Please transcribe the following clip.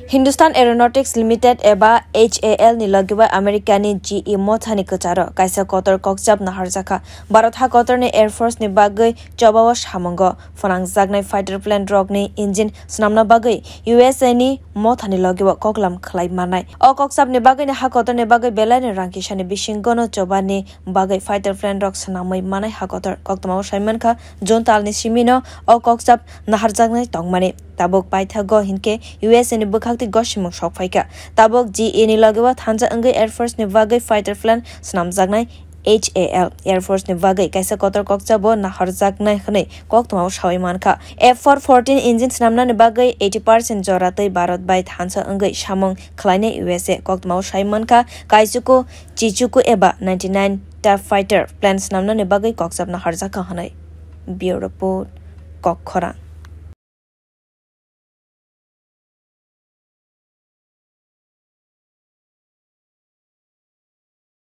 Hindustan Aeronautics Limited eba HAL ni lagiwa Americani GE mothani kacharo kaisa kotor kokchapno harjaka Bharat hakotorni Air Force ni bagwi chobawa samongo Swrang jaknai fighter plane rok ni engine snamna bagwi USA ni mothani lagiwa koklam khlai manai o kokchapni bagwi ni hakotorni bagwi belai rangkisani bisingono chobani bagwi fighter plane rok snamai manai hakotor koktama saiman kha jontal ni simino o kokchap naharjaknai tongmani tabok paithago hinke USA ni bukhakti gosimung sokfaika tabok GE ni lagewa thanja angai Air Force ni bagwi fighter plane swnamjaknai HAL Air Force ni bagwi kaisa kotor kokchabo naharjaknai khane koktama sawai mankha F414 engine snamna ni bagwi 80% joratei Bharat bai thanja angai samung khlaine USA koktama sai mankha kaisuko chichuko eba 99 ta fighter plane snamna ni bagwi kokchapna harjaka hanai Bureau report kokkhora